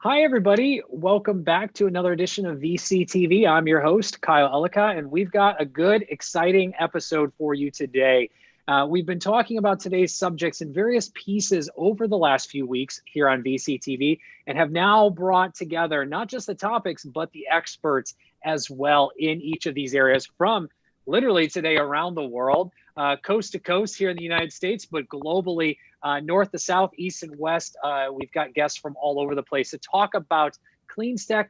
Hi, everybody. Welcome back to another edition of VCTV. I'm your host, Kyle Ellicott, and we've got a good, exciting episode for you today. We've been talking about today's subjects in various pieces over the last few weeks here on VCTV and have now brought together not just the topics, but the experts as well in each of these areas from literally today around the world, coast to coast here in the United States, but globally, north to south, east and west. We've got guests from all over the place to talk about CleanTech,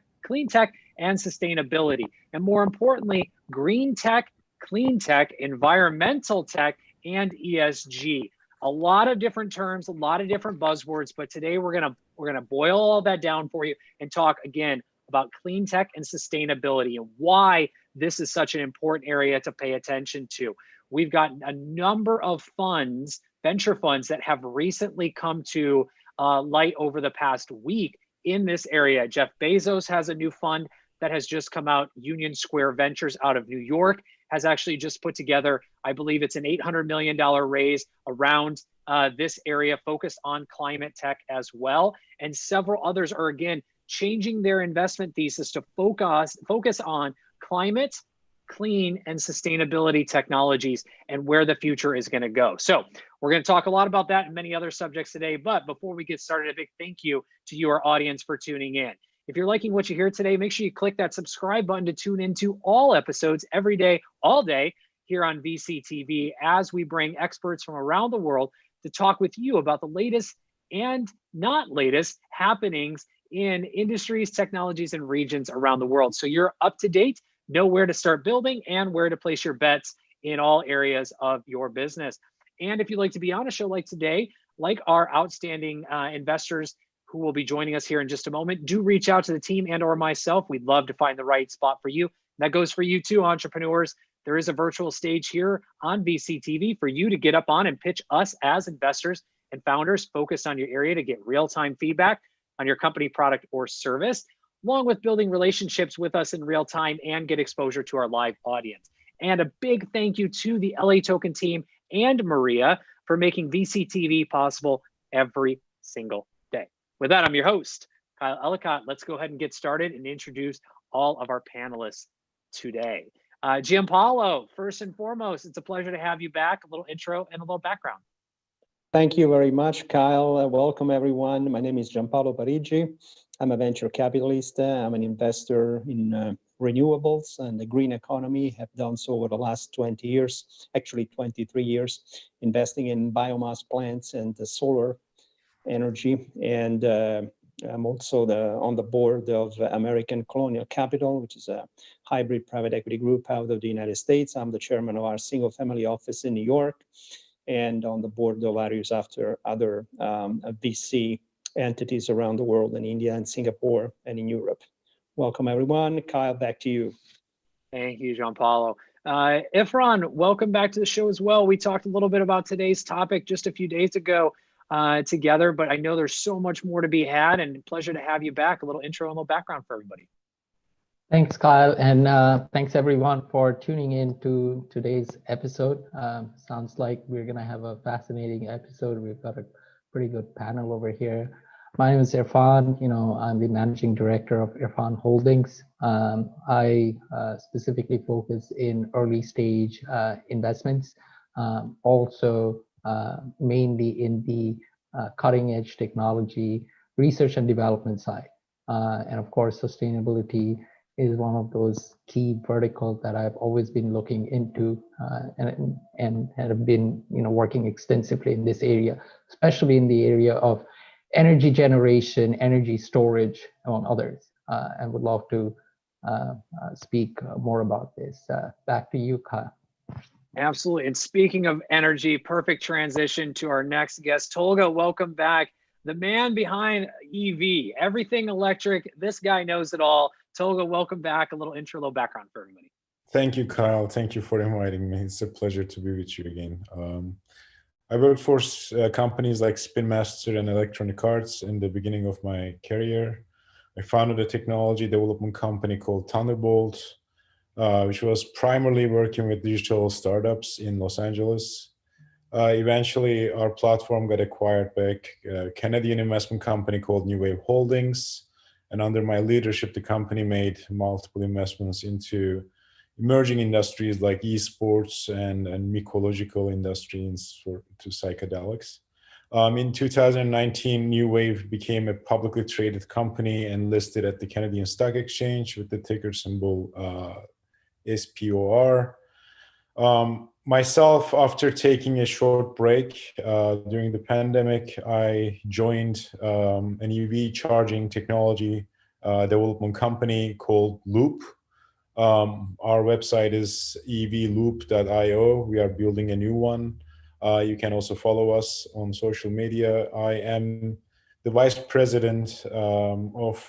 and sustainability. And more importantly, GreenTech, CleanTech, environmental tech, and ESG. A lot of different terms, a lot of different buzzwords, but today we're gonna boil all that down for you and talk again about clean tech and sustainability and why this is such an important area to pay attention to. We've got a number of funds, venture funds, that have recently come to light over the past week in this area. Jeff Bezos has a new fund that has just come out. Union Square Ventures out of New York has actually just put together, I believe it's an $800 million raise around this area focused on climate tech as well. And several others are, again, changing their investment thesis to focus on climate, clean, and sustainability technologies and where the future is going to go. So we're going to talk a lot about that and many other subjects today. But before we get started, a big thank you to you, our audience, for tuning in. If you're liking what you hear today, make sure you click that subscribe button to tune into all episodes every day, all day here on VCTV as we bring experts from around the world to talk with you about the latest and not latest happenings in industries, technologies, and regions around the world. So you're up to date, know where to start building and where to place your bets in all areas of your business. And if you'd like to be on a show like today, like our outstanding investors who will be joining us here in just a moment, do reach out to the team and or myself. We'd love to find the right spot for you. That goes for you too, entrepreneurs. There is a virtual stage here on VCTV for you to get up on and pitch us as investors and founders focused on your area to get real-time feedback on your company, product, or service, along with building relationships with us in real time and get exposure to our live audience. And a big thank you to the LA Token team and Maria for making VCTV possible every single day. With that, I'm your host, Kyle Ellicott. Let's go ahead and get started and introduce all of our panelists today. Gianpaolo, first and foremost, it's a pleasure to have you back. A little intro and a little background. Thank you very much, Kyle. Welcome, everyone. My name is Gianpaolo Parigi. I'm a venture capitalist. I'm an investor in renewables and the green economy. Have done so over the last 20 years, actually 23 years, investing in biomass plants and the solar energy. And I'm also on the board of American Colonial Capital, which is a hybrid private equity group out of the United States. I'm the chairman of our single family office in New York, and on the board of various other VC entities around the world in India and Singapore and in Europe. Welcome, everyone. Kyle, back to you. Thank you, Gianpaolo. Ifran, welcome back to the show as well. We talked a little bit about today's topic just a few days ago together, but I know there's so much more to be had, and pleasure to have you back. A little intro and a little background for everybody. Thanks, Kyle, and thanks everyone for tuning in to today's episode. Sounds like we're gonna have a fascinating episode. We've got a pretty good panel over here. My name is Irfan. I'm the managing director of Irfan Holdings. I specifically focus in early stage investments, also mainly in the cutting edge technology research and development side, and of course sustainability is one of those key verticals that I've always been looking into and have been working extensively in this area, especially in the area of energy generation, energy storage, among others, and would love to speak more about this. Back to you, Kyle. Absolutely. And speaking of energy, perfect transition to our next guest. Tolga, welcome back. The man behind EV, everything electric. This guy knows it all. Tolga, welcome back. A little intro, a little background for everybody. Thank you, Kyle. Thank you for inviting me. It's a pleasure to be with you again. I worked for companies like Spin Master and Electronic Arts in the beginning of my career. I founded a technology development company called Thunderbolt, which was primarily working with digital startups in Los Angeles. Eventually, our platform got acquired by a Canadian investment company called New Wave Holdings. And under my leadership, the company made multiple investments into emerging industries like esports and mycological industries to psychedelics. In 2019, New Wave became a publicly traded company and listed at the Canadian Stock Exchange with the ticker symbol SPOR. Myself, after taking a short break during the pandemic, I joined an EV charging technology development company called Loop. Our website is evloop.io. We are building a new one. You can also follow us on social media. I am the vice president of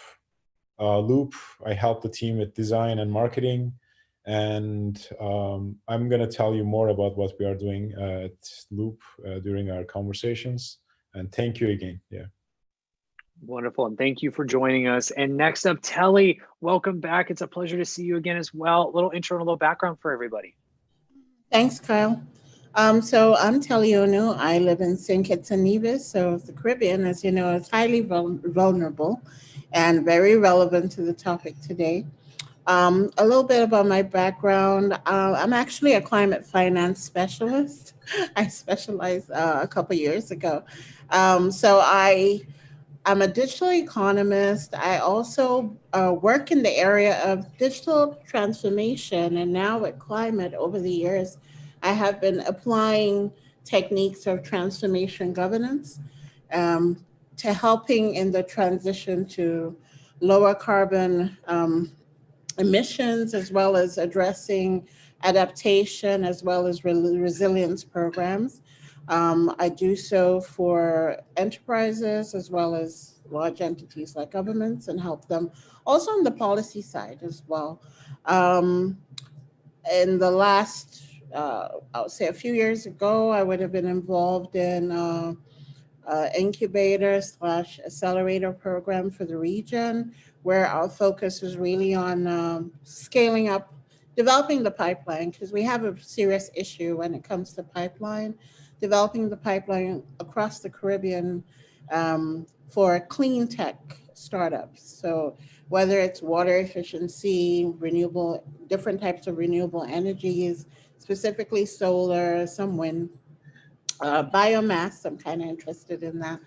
Loop. I help the team with design and marketing. And I'm going to tell you more about what we are doing at Loop during our conversations. And thank you again. Yeah. Wonderful. And thank you for joining us. And next up, Telly, welcome back. It's a pleasure to see you again as well. A little intro and a little background for everybody. Thanks, Kyle. So I'm Telly Onu. I live in St. Kitts and Nevis. So the Caribbean, as you know, is highly vulnerable and very relevant to the topic today. A little bit about my background. I'm actually a climate finance specialist. I specialized a couple years ago. So I'm a digital economist. I also work in the area of digital transformation. And now with climate over the years, I have been applying techniques of transformation governance to helping in the transition to lower carbon emissions, as well as addressing adaptation, as well as resilience programs. I do so for enterprises as well as large entities like governments, and help them also on the policy side as well. In the last, I would say a few years ago, I would have been involved in incubator/accelerator program for the region, where our focus was really on scaling up, developing the pipeline, because we have a serious issue when it comes to pipeline, developing the pipeline across the Caribbean for clean tech startups. So whether it's water efficiency, renewable, different types of renewable energies, specifically solar, some wind, biomass, I'm kind of interested in that.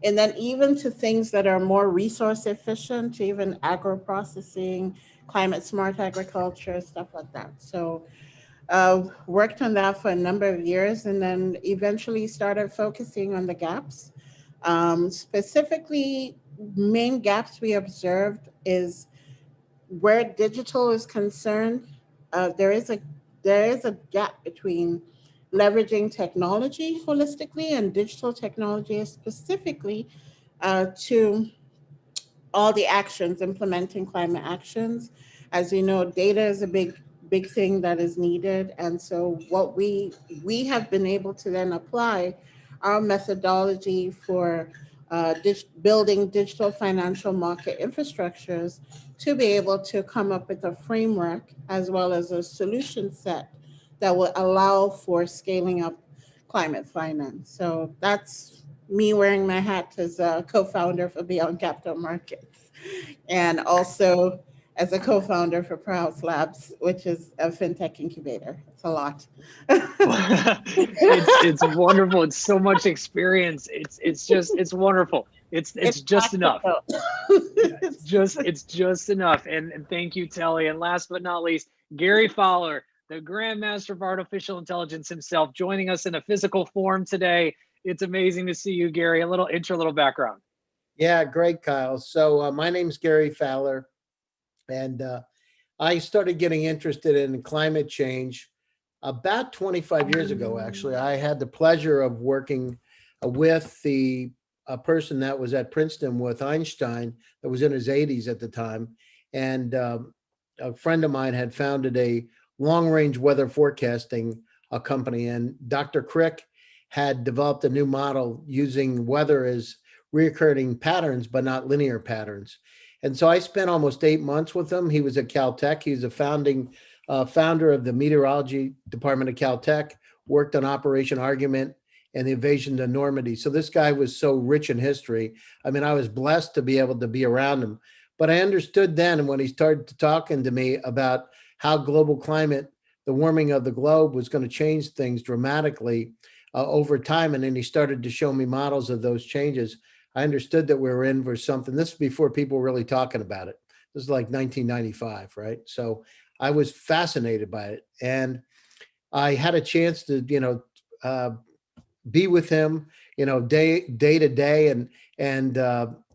And then even to things that are more resource efficient, even agro-processing, climate smart agriculture, stuff like that. So worked on that for a number of years, and then eventually started focusing on the gaps. Specifically, main gaps we observed is where digital is concerned. There is a gap between leveraging technology holistically and digital technology specifically to all the actions, implementing climate actions. As you know, data is a big thing that is needed. And so what we have been able to then apply our methodology for building digital financial market infrastructures to be able to come up with a framework as well as a solution set that will allow for scaling up climate finance. So that's me wearing my hat as a co-founder for Beyond Capital Markets, and also as a co-founder for Prouse Labs, which is a fintech incubator. It's a lot. It's wonderful. It's so much experience. It's wonderful. It's just enough. It's just enough. And thank you, Telly. And last but not least, Gary Fowler, the Grandmaster of Artificial Intelligence himself, joining us in a physical form today. It's amazing to see you, Gary. A little intro, a little background. Yeah, great, Kyle. So my name's Gary Fowler, and I started getting interested in climate change about 25 years ago, actually. I had the pleasure of working with a person that was at Princeton with Einstein, that was in his 80s at the time. And a friend of mine had founded a long-range weather forecasting company, and Dr. Crick had developed a new model using weather as reoccurring patterns, but not linear patterns. And so I spent almost 8 months with him. He was at Caltech. He's a founding founder of the meteorology department at Caltech, worked on Operation Argument, and the invasion to Normandy. So this guy was so rich in history. I mean, I was blessed to be able to be around him. But I understood then when he started talking to me about how global climate, the warming of the globe, was going to change things dramatically over time. And then he started to show me models of those changes. I understood that we were in for something. This is before people were really talking about it. This is like 1995, right? So I was fascinated by it. And I had a chance to, be with him, day to day. And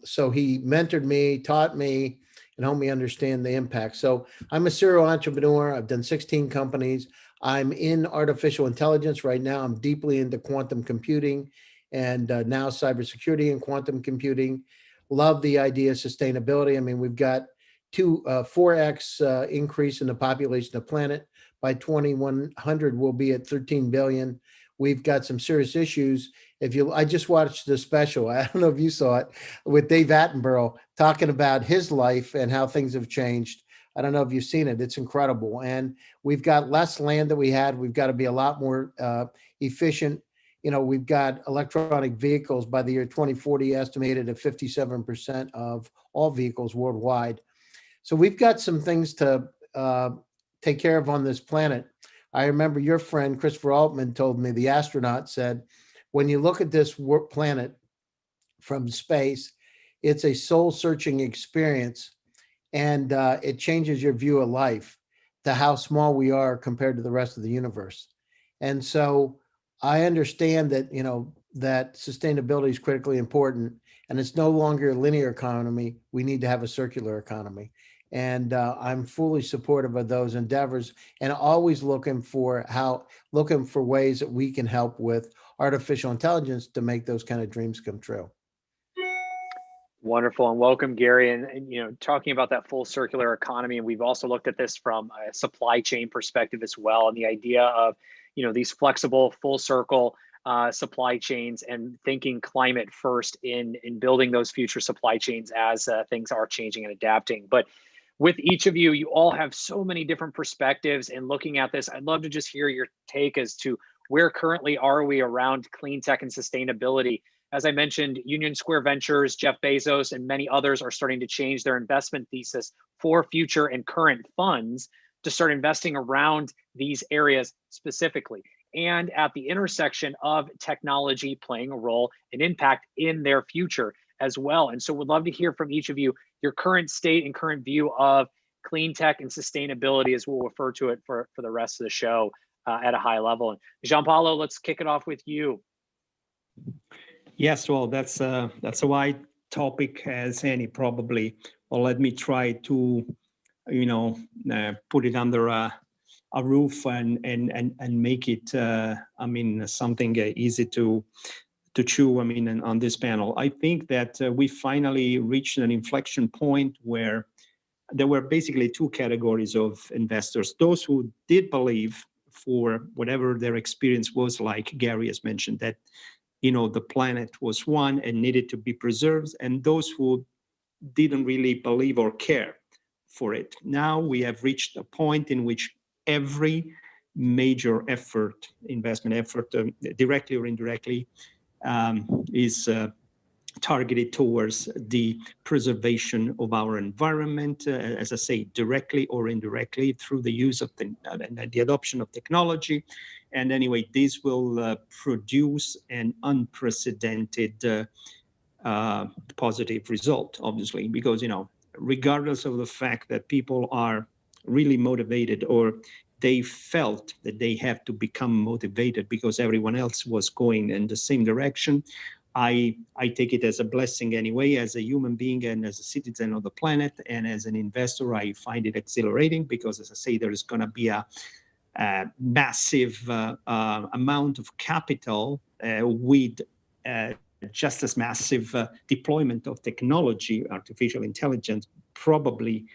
so he mentored me, taught me, and helped me understand the impact. So I'm a serial entrepreneur. I've done 16 companies. I'm in artificial intelligence right now. I'm deeply into quantum computing and now cybersecurity and quantum computing. Love the idea of sustainability. I mean, we've got 4x increase in the population of the planet. By 2100, we'll be at 13 billion. We've got some serious issues. I just watched the special, I don't know if you saw it, with Dave Attenborough talking about his life and how things have changed. I don't know if you've seen it. It's incredible. And we've got less land than we had. We've got to be a lot more efficient. We've got electronic vehicles by the year 2040 estimated at 57% of all vehicles worldwide. So we've got some things to take care of on this planet. I remember your friend, Christopher Altman, told me, the astronaut said, when you look at this planet from space, it's a soul-searching experience, and it changes your view of life to how small we are compared to the rest of the universe. And so I understand that, that sustainability is critically important, and it's no longer a linear economy. We need to have a circular economy. And I'm fully supportive of those endeavors, and always looking for ways that we can help with artificial intelligence to make those kind of dreams come true. Wonderful, and welcome, Gary. And talking about that full circular economy, and we've also looked at this from a supply chain perspective as well, and the idea of these flexible full circle supply chains, and thinking climate first in building those future supply chains as things are changing and adapting. But with each of you, you all have so many different perspectives in looking at this. I'd love to just hear your take as to where currently are we around clean tech and sustainability. As I mentioned, Union Square Ventures, Jeff Bezos, and many others are starting to change their investment thesis for future and current funds to start investing around these areas specifically, and at the intersection of technology playing a role and impact in their future as well. And so we'd love to hear from each of you, your current state and current view of clean tech and sustainability, as we'll refer to it for the rest of the show at a high level. And Gianpaolo, let's kick it off with you. Yes, well, that's a wide topic as any, probably. Well, let me try to, put it under a roof and make it, something easy to chew, on this panel. I think that we finally reached an inflection point where there were basically two categories of investors. Those who did believe, for whatever their experience was like, Gary has mentioned, that the planet was one and needed to be preserved, and those who didn't really believe or care for it. Now we have reached a point in which every major investment effort, directly or indirectly, is targeted towards the preservation of our environment, as I say, directly or indirectly, through the use of the adoption of technology. And anyway, this will produce an unprecedented positive result, obviously, because, regardless of the fact that people are really motivated, or they felt that they have to become motivated because everyone else was going in the same direction, I take it as a blessing anyway, as a human being and as a citizen of the planet. And as an investor, I find it exhilarating because, as I say, there is going to be a massive amount of capital with just as massive deployment of technology, artificial intelligence, probably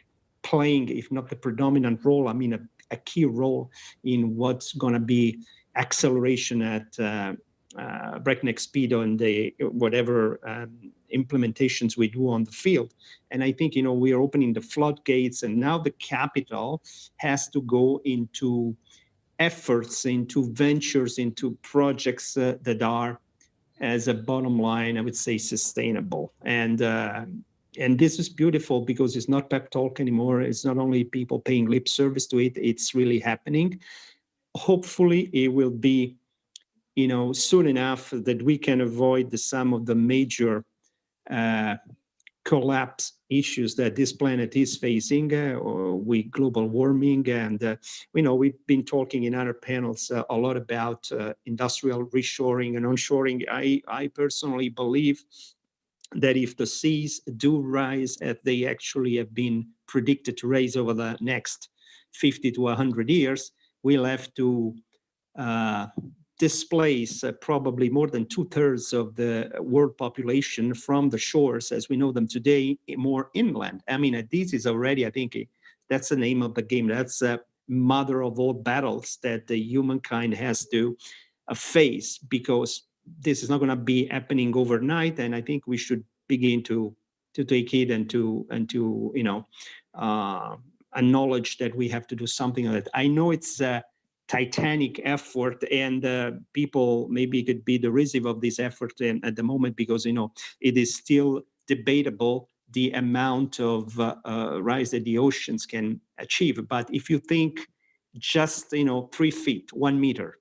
playing, if not the predominant role, a key role in what's going to be acceleration at breakneck speed on the whatever implementations we do on the field. And I think, we are opening the floodgates, and now the capital has to go into efforts into ventures, into projects that are, as a bottom line, I would say, sustainable. And this is beautiful because it's not pep talk anymore. It's not only people paying lip service to it, it's really happening. Hopefully it will be, soon enough that we can avoid some of the major collapse issues that this planet is facing with global warming. And, we've been talking in other panels a lot about industrial reshoring and onshoring. I personally believe that if the seas do rise, as they actually have been predicted to rise over the next 50 to 100 years, we'll have to displace probably more than 2/3 of the world population from the shores as we know them today, more inland. I mean, this is already, I think, that's the name of the game. That's a mother of all battles that the humankind has to face, because this is not going to be happening overnight. And I think we should begin to take it and to acknowledge that we have to do something on it. I know it's a titanic effort, and people maybe could be derisive of this effort at the moment, because it is still debatable the amount of rise that the oceans can achieve. But if you think just 3 feet, 1 meter,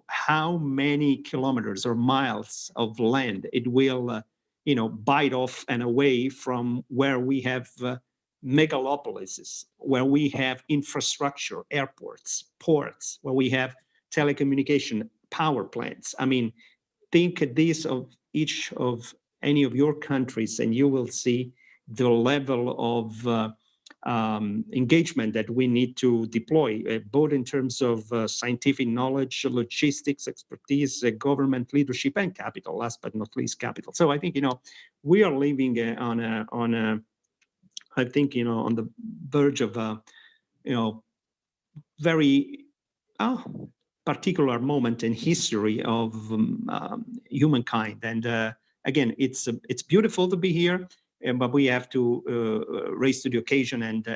how many kilometers or miles of land it will bite off and away from where we have megalopolises, where we have infrastructure, airports, ports, where we have telecommunication, power plants. I mean, think this of each of any of your countries, and you will see the level of engagement that we need to deploy, both in terms of scientific knowledge, logistics, expertise, government leadership, and capital. Last but not least, capital. So I think we are living on the verge of a very particular moment in history of humankind. And again, it's beautiful to be here, but we have to raise to the occasion, and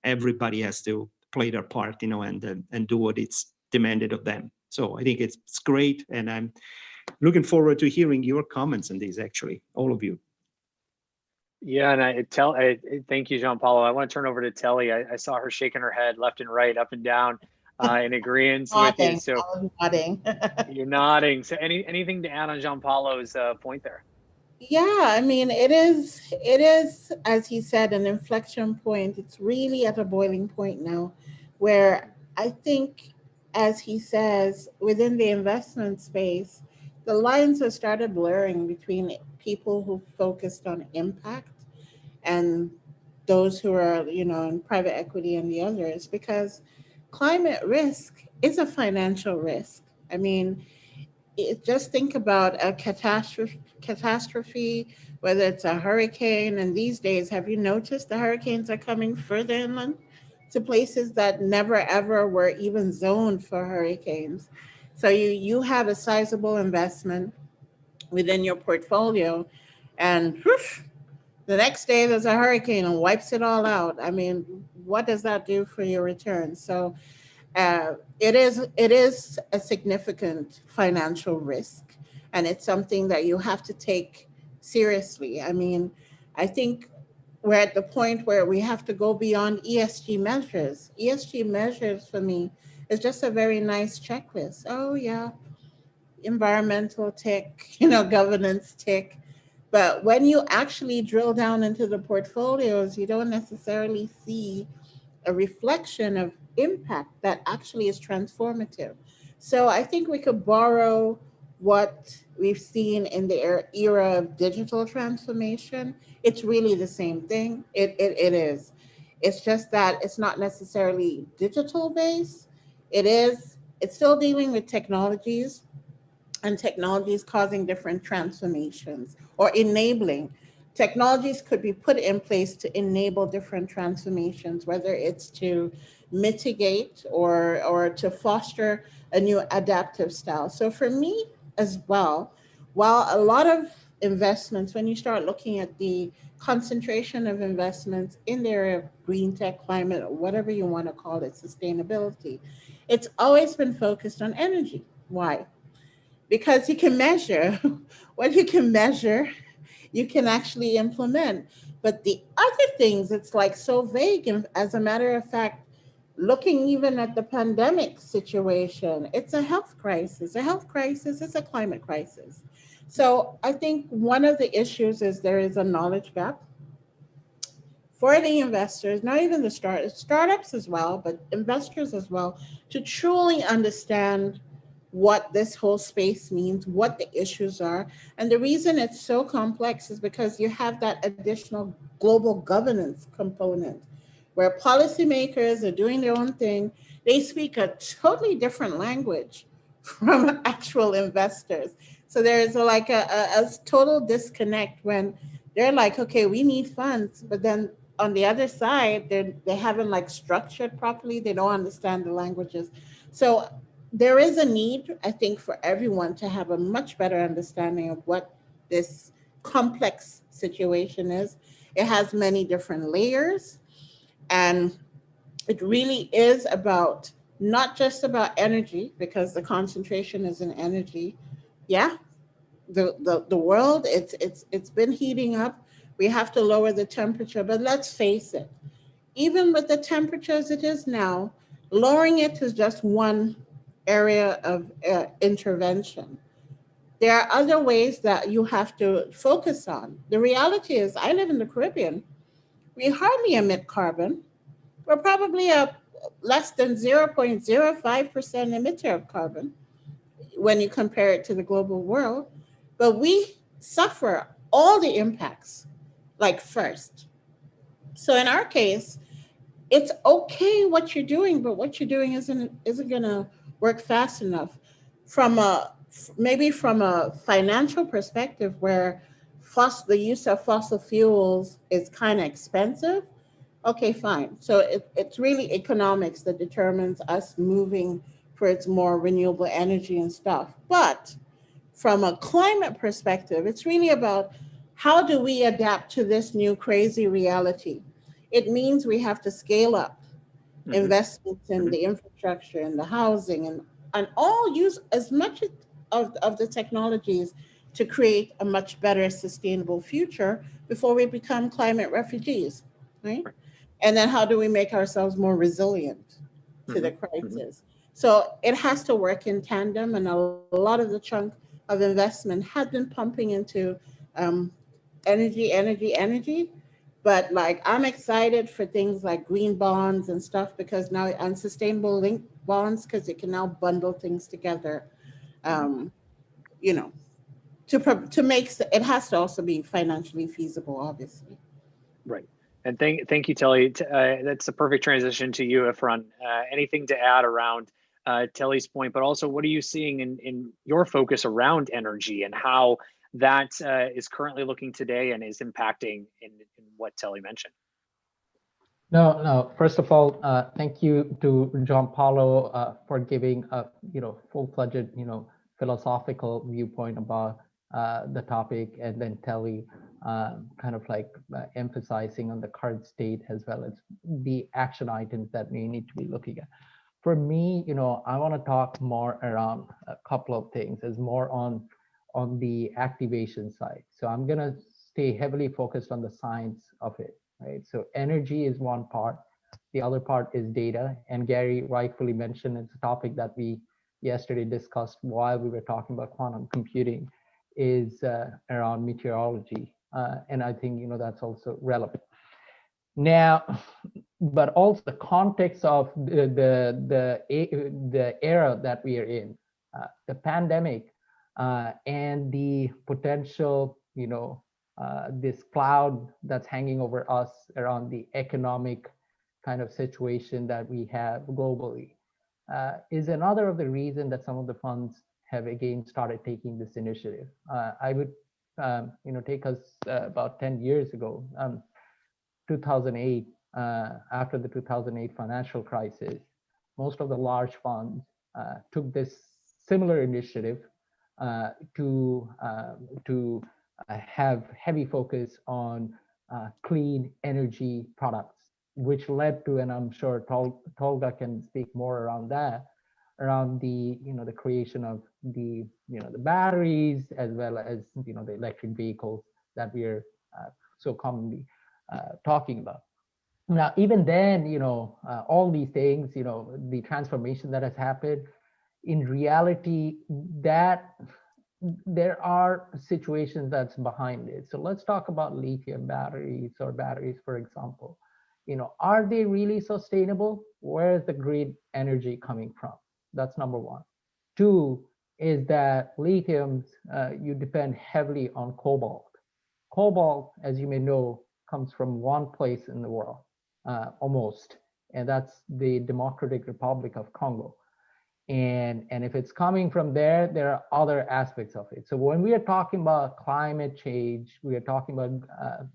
everybody has to play their part, and do what it's demanded of them. So I think it's great, and I'm looking forward to hearing your comments on these. Actually, all of you. Yeah, and thank you, Giampaolo. I want to turn over to Telly. I saw her shaking her head left and right, up and down, in agreement with you. So I was nodding. You're nodding. So anything to add on Giampaolo's point there? Yeah, I mean, it is, as he said, an inflection point. It's really at a boiling point now, where I think, as he says, within the investment space, the lines have started blurring between people who focused on impact and those who are, in private equity and the others, because climate risk is a financial risk. I mean, just think about a catastrophe, whether it's a hurricane. And these days, have you noticed the hurricanes are coming further inland to places that never ever were even zoned for hurricanes? So you have a sizable investment within your portfolio, and whoosh, the next day there's a hurricane and wipes it all out. I mean, what does that do for your return? So it is a significant financial risk, and it's something that you have to take seriously. I mean, I think we're at the point where we have to go beyond ESG measures. ESG measures for me is just a very nice checklist. Oh yeah, environmental tick, governance tick. But when you actually drill down into the portfolios, you don't necessarily see a reflection of impact that actually is transformative. So I think we could borrow what we've seen in the era of digital transformation. It's really the same thing. It is. It's just that it's not necessarily digital based. It's still dealing with technologies, and technologies causing different transformations or enabling. Technologies could be put in place to enable different transformations, whether it's to mitigate or to foster a new adaptive style. So for me as well, while a lot of investments, when you start looking at the concentration of investments in the area of green tech, climate, or whatever you want to call it, sustainability, it's always been focused on energy. Why? Because you can measure what you can measure, you can actually implement. But the other things, it's like so vague. And as a matter of fact, looking even at the pandemic situation, it's a health crisis. A health crisis is a climate crisis. So I think one of the issues is there is a knowledge gap for the investors, not even the startups as well, but investors as well, to truly understand what this whole space means, what the issues are. And the reason it's so complex is because you have that additional global governance component where policymakers are doing their own thing. They speak a totally different language from actual investors. So there's a total disconnect when they're like, okay, we need funds, but then on the other side, they haven't like structured properly. They don't understand the languages. So there is a need, I think, for everyone to have a much better understanding of what this complex situation is. It has many different layers, and it really is about not just about energy, because the concentration is in energy. Yeah, the world, it's been heating up. We have to lower the temperature, but let's face it, even with the temperature as it is now, lowering it is just one area of intervention. There are other ways that you have to focus on. The reality is, I live in the Caribbean. We hardly emit carbon. We're probably a less than 0.05% emitter of carbon when you compare it to the global world. But we suffer all the impacts, like first. So in our case, it's okay what you're doing, but what you're doing isn't gonna work fast enough. From a maybe from a financial perspective, where the use of fossil fuels is kind of expensive. Okay, fine. So it's really economics that determines us moving towards more renewable energy and stuff. But from a climate perspective, it's really about how do we adapt to this new crazy reality. It means we have to scale up investments in the infrastructure and the housing and all use as much of the technologies to create a much better sustainable future before we become climate refugees, right? And then how do we make ourselves more resilient to the crisis? So it has to work in tandem, and a lot of the chunk of investment has been pumping into energy. But like, I'm excited for things like green bonds and stuff, because now unsustainable linked bonds, because it can now bundle things together. You know, to make it has to also be financially feasible, obviously. Right. And thank you, Telly. That's a perfect transition to you, Efron. Anything to add around Telly's point, but also what are you seeing in your focus around energy and how that is currently looking today and is impacting in what Telly mentioned? No. First of all, thank you to Gianpaolo for giving a full-fledged philosophical viewpoint about the topic, and then Telly kind of like emphasizing on the current state as well as the action items that we need to be looking at. For me, I want to talk more around a couple of things, is more on the activation side. So I'm gonna stay heavily focused on the science of it. Right. So energy is one part. The other part is data. And Gary rightfully mentioned it's a topic that we yesterday discussed while we were talking about quantum computing, is around meteorology. And I think that's also relevant. Now, but also the context of the era that we are in, the pandemic, and the potential, this cloud that's hanging over us around the economic kind of situation that we have globally, is another of the reason that some of the funds have again started taking this initiative. I would, take us about 10 years ago, 2008, after the 2008 financial crisis, most of the large funds took this similar initiative to have heavy focus on clean energy products, which led to, and I'm sure Tolga can speak more around that, around the the creation of the the batteries, as well as the electric vehicles that we're so commonly talking about. Now, even then, all these things, the transformation that has happened, in reality, that there are situations that's behind it. So let's talk about lithium batteries or batteries, for example. Are they really sustainable? Where is the green energy coming from? That's number one. Two is that lithiums, you depend heavily on cobalt. Cobalt, as you may know, comes from one place in the world, almost, and that's the Democratic Republic of Congo. And if it's coming from there, there are other aspects of it. So when we are talking about climate change, we are talking about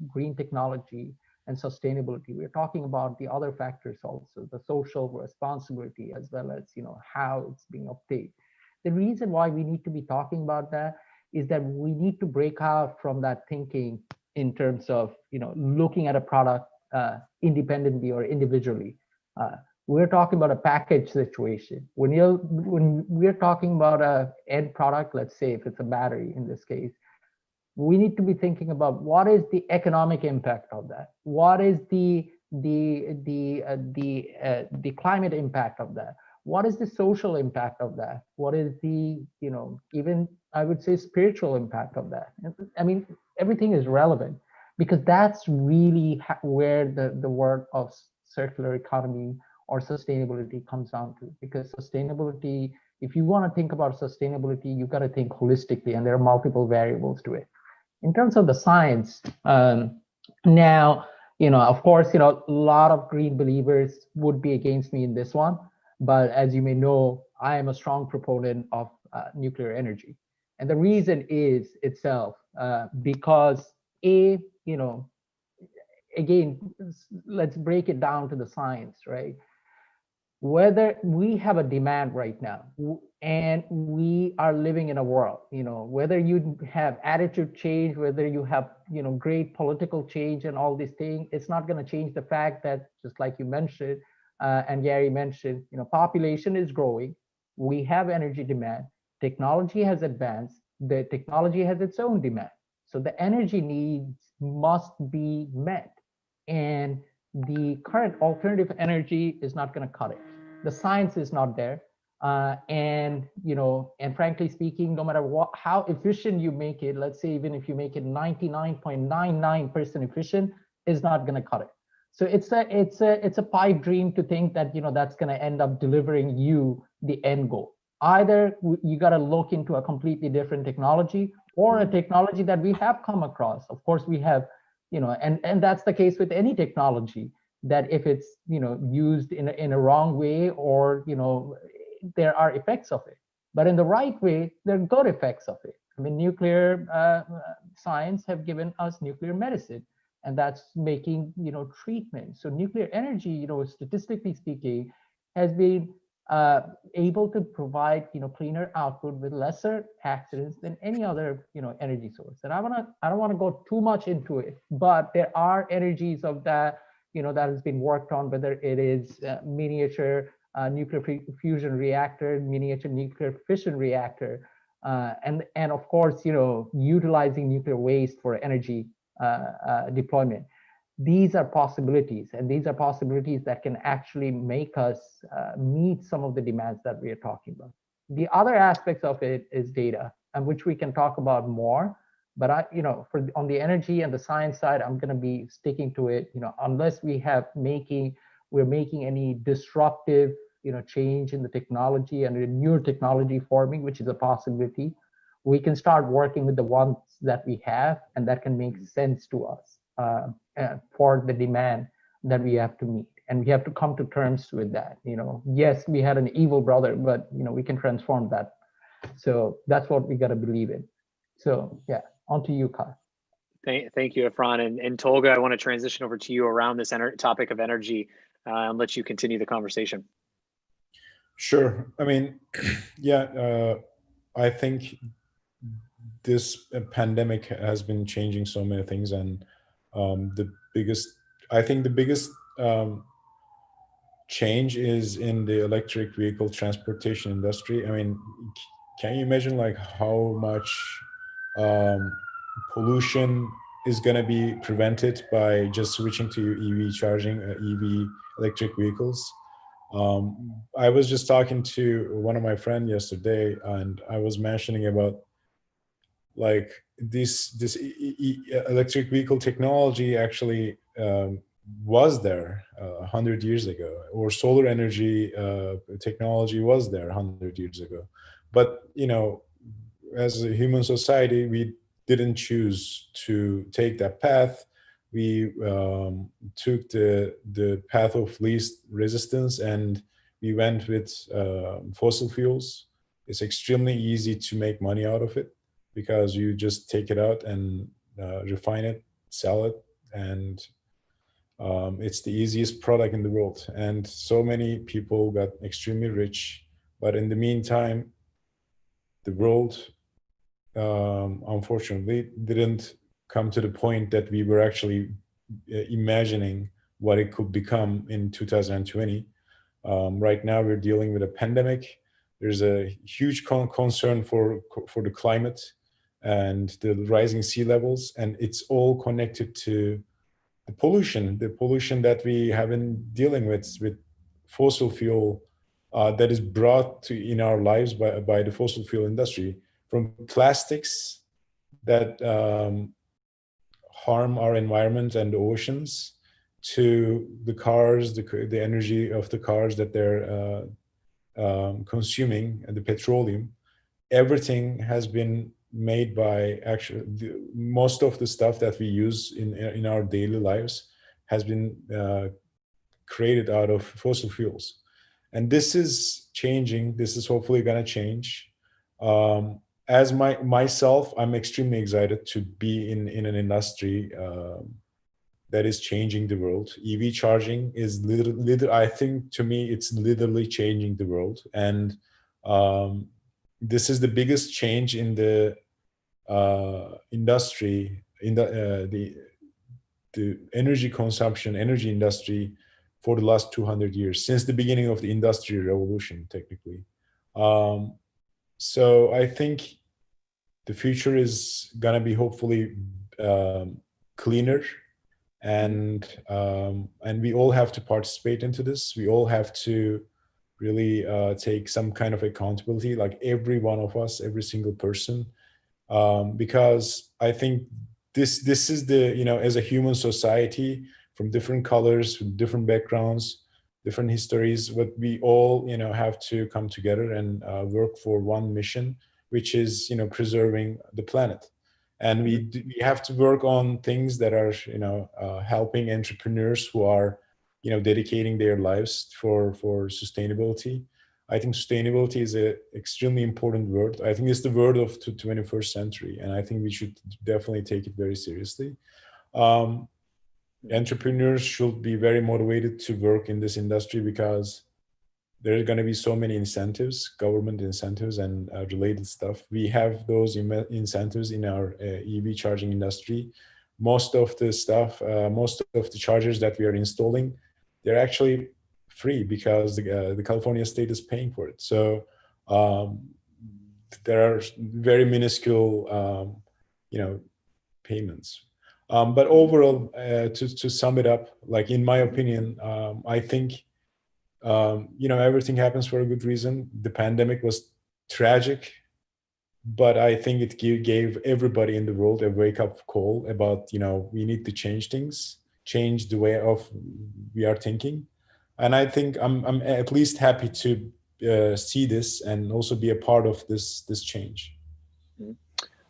green technology and sustainability. We're talking about the other factors also, the social responsibility, as well as how it's being obtained. The reason why we need to be talking about that is that we need to break out from that thinking in terms of looking at a product independently or individually. We're talking about a package situation. When we're talking about a end product, let's say if it's a battery in this case, we need to be thinking about what is the economic impact of that, what is the climate impact of that, what is the social impact of that, what is the even I would say spiritual impact of that. I mean, everything is relevant, because that's really where the word of circular economy or sustainability comes down to. Because sustainability, if you want to think about sustainability, you've got to think holistically, and there are multiple variables to it. In terms of the science, now, of course, a lot of green believers would be against me in this one, but as you may know, I am a strong proponent of nuclear energy. And the reason is itself, because again, let's break it down to the science, right? Whether we have a demand right now, and we are living in a world, whether you have attitude change, whether you have, great political change and all these things, it's not going to change the fact that, just like you mentioned, and Gary mentioned, population is growing, we have energy demand, technology has advanced, the technology has its own demand. So the energy needs must be met. And the current alternative energy is not going to cut it. The science is not there, and frankly speaking, no matter how efficient you make it, let's say even if you make it 99.99% efficient, is not going to cut it. So it's a pipe dream to think that that's going to end up delivering you the end goal. Either you got to look into a completely different technology, or a technology that we have come across. Of course, we have. And that's the case with any technology, that if it's used in a wrong way, or there are effects of it, but in the right way, there are good effects of it. I mean, nuclear science have given us nuclear medicine, and that's making treatment. So nuclear energy, statistically speaking, has been able to provide cleaner output with lesser accidents than any other energy source. And I don't want to go too much into it, but there are energies of that that has been worked on, whether it is miniature nuclear fusion reactor, miniature nuclear fission reactor, and of course utilizing nuclear waste for energy deployment. These are possibilities, and these are possibilities that can actually make us meet some of the demands that we are talking about. The other aspects of it is data, and which we can talk about more. But on the energy and the science side, I'm going to be sticking to it. Unless we're making any disruptive change in the technology and a newer technology forming, which is a possibility, we can start working with the ones that we have, and that can make sense to us. For the demand that we have to meet, and we have to come to terms with that. Yes, we had an evil brother, but we can transform that. So that's what we got to believe in. So yeah, on to you, Kyle. Thank you, Efran. And Tolga, I want to transition over to you around this topic of energy and let you continue the conversation. Sure. I mean, yeah, I think this pandemic has been changing so many things, and I think the biggest change is in the electric vehicle transportation industry. I mean, can you imagine like how much pollution is going to be prevented by just switching to EV charging, EV electric vehicles? I was just talking to one of my friends yesterday, and I was mentioning about like this electric vehicle technology actually was there 100 years ago, or solar energy technology was there 100 years ago. But, you know, as a human society, we didn't choose to take that path. We took the path of least resistance, and we went with fossil fuels. It's extremely easy to make money out of it because you just take it out and refine it, sell it, and it's the easiest product in the world. And so many people got extremely rich, but in the meantime, the world unfortunately didn't come to the point that we were actually imagining what it could become in 2020. Right now we're dealing with a pandemic. There's a huge concern for the climate and the rising sea levels, and it's all connected to the pollution that we have been dealing with fossil fuel that is brought to in our lives by the fossil fuel industry, from plastics that harm our environment and the oceans, to the cars, the energy of the cars that they're consuming, and the petroleum. Everything has been made by most of the stuff that we use in our daily lives has been created out of fossil fuels. And this is changing. This is hopefully going to change. As myself, I'm extremely excited to be in an industry that is changing the world. EV charging is I think, to me, it's literally changing the world. And this is the biggest change in the industry, in the energy consumption, energy industry for the last 200 years, since the beginning of the Industrial Revolution, technically. So I think the future is gonna be hopefully cleaner, and we all have to participate into this. We all have to really take some kind of accountability, like every one of us, every single person, because I think this is the, you know, as a human society, from different colors, from different backgrounds, different histories, but we all, you know, have to come together and work for one mission, which is, you know, preserving the planet. And we have to work on things that are, you know, helping entrepreneurs who are, you know, dedicating their lives for sustainability. I think sustainability is an extremely important word. I think it's the word of the 21st century, and I think we should definitely take it very seriously. Entrepreneurs should be very motivated to work in this industry, because there are going to be so many incentives, government incentives and related stuff. We have those incentives in our EV charging industry. Most of the stuff, most of the chargers that we are installing, they're actually free because the California state is paying for it. So there are very minuscule, you know, payments. But overall, to sum it up, like in my opinion, I think, you know, everything happens for a good reason. The pandemic was tragic, but I think it gave everybody in the world a wake-up call about, you know, we need to change things, change the way of we are thinking. And I think I'm at least happy to see this and also be a part of this change.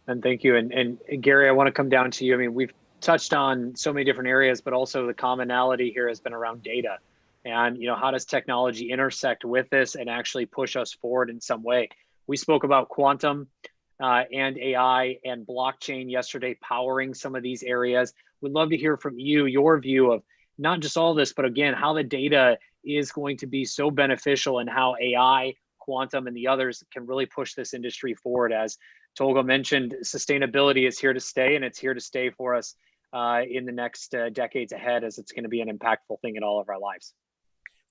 And thank you. And Gary, I want to come down to you. I mean, we've touched on so many different areas, but also the commonality here has been around data. And, you know, how does technology intersect with this and actually push us forward in some way? We spoke about quantum and AI and blockchain yesterday, powering some of these areas. We'd love to hear from you, your view of not just all this, but again, how the data is going to be so beneficial, and how AI, quantum, and the others can really push this industry forward as Tolga mentioned sustainability is here to stay, and it's here to stay for us in the next decades ahead, as it's going to be an impactful thing in all of our lives.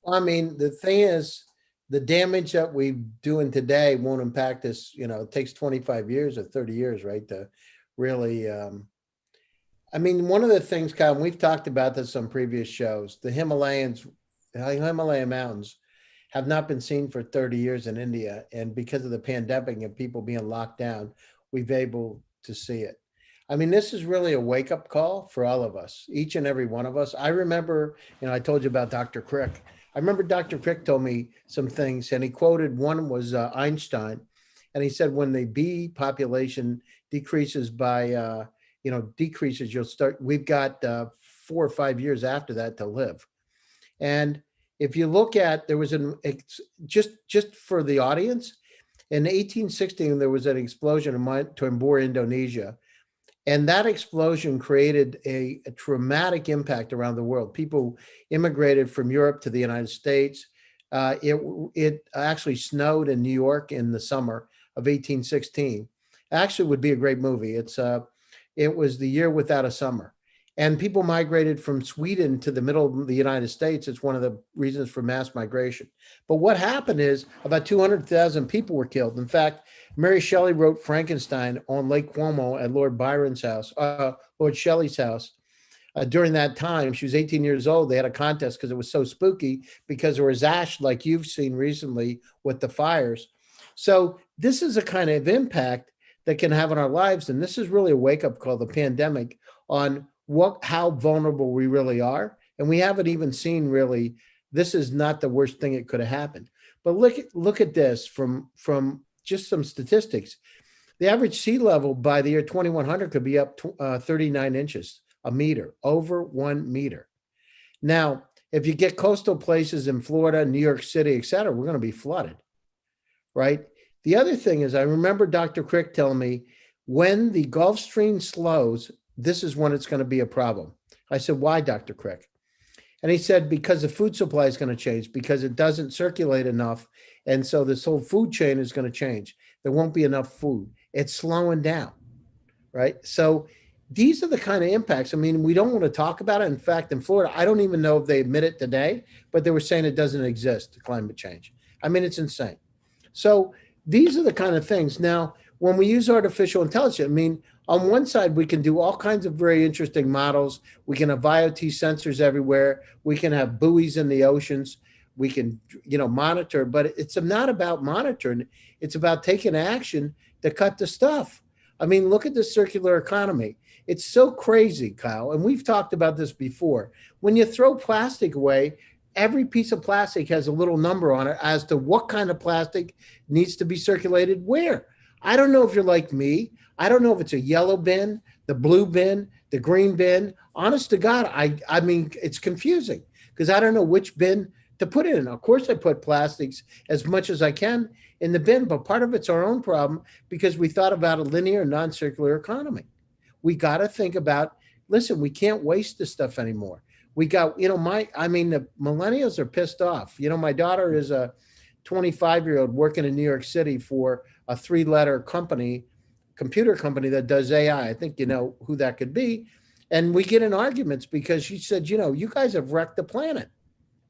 Well, I mean, the thing is, the damage that we're doing today won't impact us. You know, it takes 25 years or 30 years, right, to really. I mean, one of the things, Kyle, and we've talked about this on previous shows, the Himalayan mountains have not been seen for 30 years in India. And because of the pandemic and people being locked down, we've been able to see it. I mean, this is really a wake-up call for all of us, each and every one of us. I remember, you know, I told you about Dr. Crick. I remember Dr. Crick told me some things, and he quoted, one was Einstein, and he said, when the bee population decreases by, decreases, we've got 4 or 5 years after that to live. And if you look at, there was just for the audience, in 1816, there was an explosion in Timor, Indonesia. And that explosion created a traumatic impact around the world. People immigrated from Europe to the United States. It actually snowed in New York in the summer of 1816. Actually, would be a great movie. It was The Year Without a Summer. And people migrated from Sweden to the middle of the United States. It's one of the reasons for mass migration. But what happened is about 200,000 people were killed. In fact, Mary Shelley wrote Frankenstein on Lake Como at Lord Byron's house, Lord Shelley's house. During that time, she was 18 years old. They had a contest because it was so spooky, because there was ash like you've seen recently with the fires. So this is a kind of impact that can have on our lives. And this is really a wake-up call, the pandemic, on how vulnerable we really are. And we haven't even seen really, this is not the worst thing that could have happened. But look at this from just some statistics. The average sea level by the year 2100 could be up 39 inches, a meter, over 1 meter. Now, if you get coastal places in Florida, New York City, et cetera, we're going to be flooded, right? The other thing is, I remember Dr. Crick telling me, when the Gulf Stream slows, this is when it's going to be a problem. I said, why, Dr. Crick? And he said, because the food supply is going to change, because it doesn't circulate enough. And so this whole food chain is going to change. There won't be enough food. It's slowing down, right? So these are the kind of impacts. I mean, we don't want to talk about it. In fact, in Florida, I don't even know if they admit it today, but they were saying it doesn't exist, climate change. I mean, it's insane. So these are the kind of things. Now, when we use artificial intelligence, I mean, on one side, we can do all kinds of very interesting models. We can have IoT sensors everywhere. We can have buoys in the oceans. We can, monitor, but it's not about monitoring. It's about taking action to cut the stuff. I mean, look at the circular economy. It's so crazy, Kyle. And we've talked about this before. When you throw plastic away, every piece of plastic has a little number on it as to what kind of plastic needs to be circulated where. I don't know if you're like me. I don't know if it's a yellow bin, the blue bin, the green bin. Honest to God, I mean, it's confusing because I don't know which bin to put it in. Of course, I put plastics as much as I can in the bin, but part of it's our own problem because we thought about a linear, non-circular economy. We got to think about, listen, we can't waste this stuff anymore. We got, the millennials are pissed off. My daughter is a 25-year-old working in New York City for a 3-letter computer company that does AI. I think you know who that could be. And we get in arguments because she said, you guys have wrecked the planet,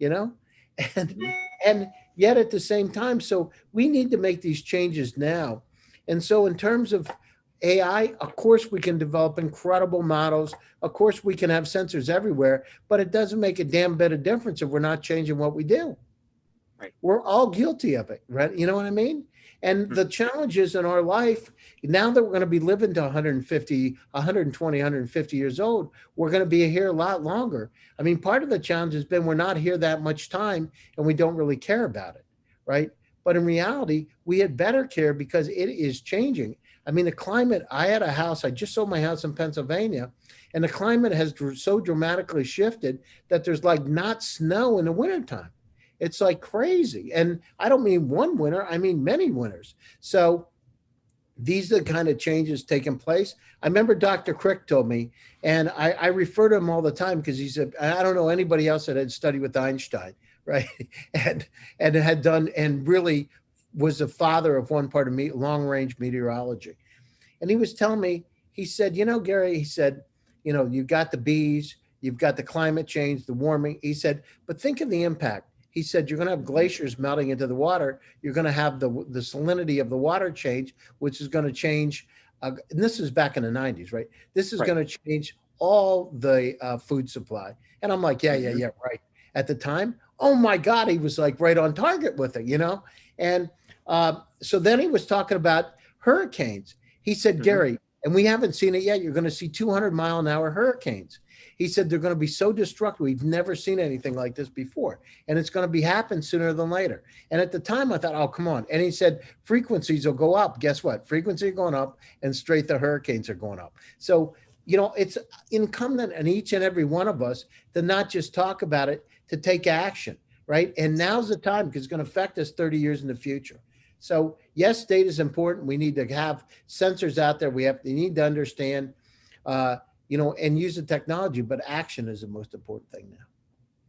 and yet at the same time, so we need to make these changes now. And so in terms of AI, of course, we can develop incredible models. Of course, we can have sensors everywhere, but it doesn't make a damn bit of difference if we're not changing what we do. Right. We're all guilty of it, right? You know what I mean? And the challenges in our life, now that we're going to be living to 120, 150 years old, we're going to be here a lot longer. I mean, part of the challenge has been we're not here that much time and we don't really care about it, right? But in reality, we had better care because it is changing. I mean, the climate, I had a house, I just sold my house in Pennsylvania, and the climate has so dramatically shifted that there's like not snow in the wintertime. It's like crazy. And I don't mean one winter, I mean many winters. So these are the kind of changes taking place. I remember Dr. Crick told me, and I refer to him all the time because he said, I don't know anybody else that had studied with Einstein, right? and had done, and really was the father of one part of long-range meteorology. And he was telling me, he said, you know, Gary, he said, you know, you've got the bees, you've got the climate change, the warming. He said, but think of the impact. He said, you're going to have glaciers melting into the water. You're going to have the salinity of the water change, which is going to change. And this is back in the 90s, right? This is going to change all the food supply. And I'm like, yeah, right. At the time, oh my God, he was like right on target with it, you know? And so then he was talking about hurricanes. He said, Gary, and we haven't seen it yet, you're going to see 200-mile-an-hour hurricanes. He said, they're going to be so destructive. We've never seen anything like this before. And it's going to happen sooner than later. And at the time I thought, oh, come on. And he said, frequencies will go up. Guess what? Frequencies are going up and straight the hurricanes are going up. So, you know, it's incumbent on each and every one of us to not just talk about it, to take action, right? And now's the time because it's going to affect us 30 years in the future. So yes, data is important. We need to have sensors out there. We need to understand, you know, and use the technology, but action is the most important thing now.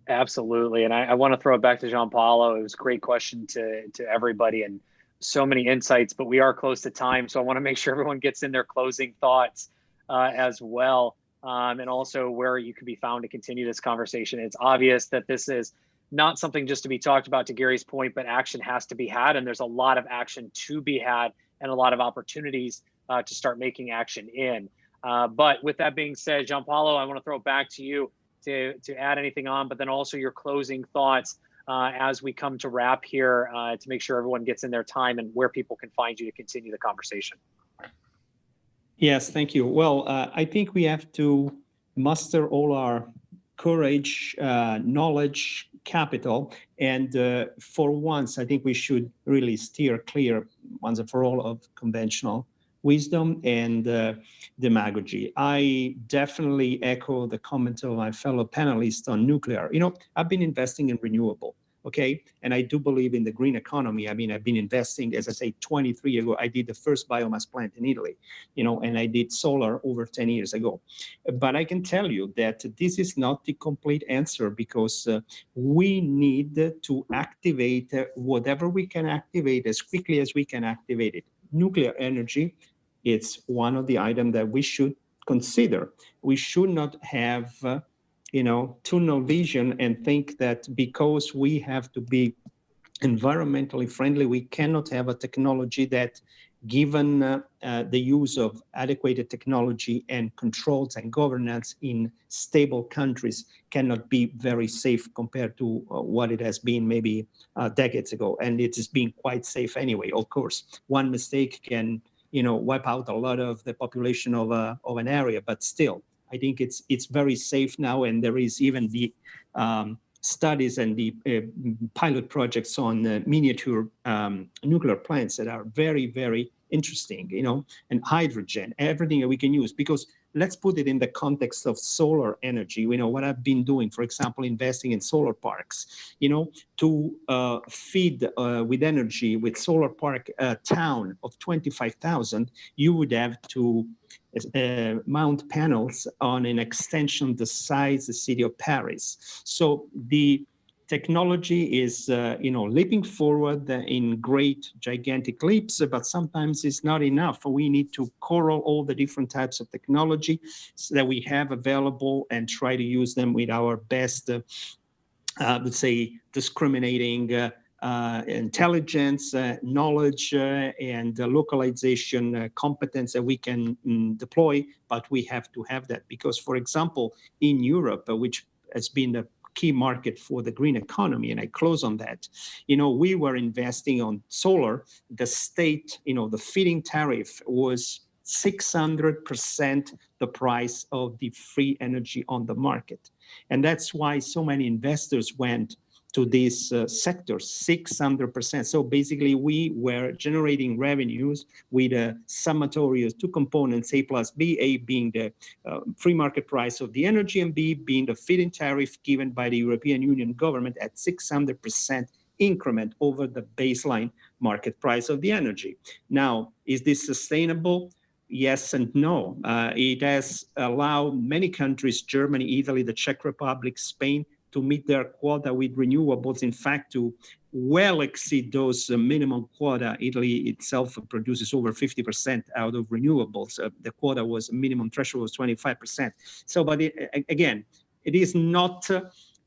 Absolutely. And I want to throw it back to Gianpaolo. It was a great question to everybody and so many insights, but we are close to time. So I want to make sure everyone gets in their closing thoughts as well. And also where you can be found to continue this conversation. It's obvious that this is not something just to be talked about, to Gary's point, but action has to be had. And there's a lot of action to be had and a lot of opportunities to start making action in. But with that being said, Gianpaolo, I want to throw it back to you to add anything on, but then also your closing thoughts as we come to wrap here to make sure everyone gets in their time and where people can find you to continue the conversation. Yes, thank you. Well, I think we have to muster all our courage, knowledge, capital, and for once, I think we should really steer clear once and for all of conventional wisdom and demagogy. I definitely echo the comment of my fellow panelists on nuclear. You know, I've been investing in renewable, okay? And I do believe in the green economy. I mean, I've been investing, as I say, 23 years ago, I did the first biomass plant in Italy, you know, and I did solar over 10 years ago. But I can tell you that this is not the complete answer because we need to activate whatever we can activate as quickly as we can activate it. Nuclear energy, it's one of the items that we should consider. We should not have you know, tunnel vision and think that because we have to be environmentally friendly, we cannot have a technology that, given the use of adequate technology and controls and governance in stable countries, cannot be very safe compared to what it has been maybe decades ago. And it has been quite safe anyway, of course. One mistake can, you know, wipe out a lot of the population of an area, but still, I think it's very safe now, and there is even the studies and the pilot projects on miniature nuclear plants that are very, very interesting, you know, and hydrogen, everything that we can use. Because let's put it in the context of solar energy. You know, what I've been doing, for example, investing in solar parks, you know, to feed with energy with solar park a town of 25,000, you would have to mount panels on an extension the size of the city of Paris. So the technology is, you know, leaping forward in great, gigantic leaps, but sometimes it's not enough. We need to corral all the different types of technology that we have available and try to use them with our best, let's say, discriminating intelligence, knowledge, and localization competence that we can deploy, but we have to have that because, for example, in Europe, which has been the key market for the green economy, and I close on that, you know, we were investing on solar. The state, you know, the feed-in tariff was 600% the price of the free energy on the market. And that's why so many investors went to this sector, 600%. So basically we were generating revenues with a summatory of two components, A plus B, A being the free market price of the energy and B being the feed-in tariff given by the European Union government at 600% increment over the baseline market price of the energy. Now, is this sustainable? Yes and no. It has allowed many countries, Germany, Italy, the Czech Republic, Spain, to meet their quota with renewables, in fact, to well exceed those minimum quota. Italy itself produces over 50% out of renewables. The quota was minimum threshold was 25%. So, but again, it is not,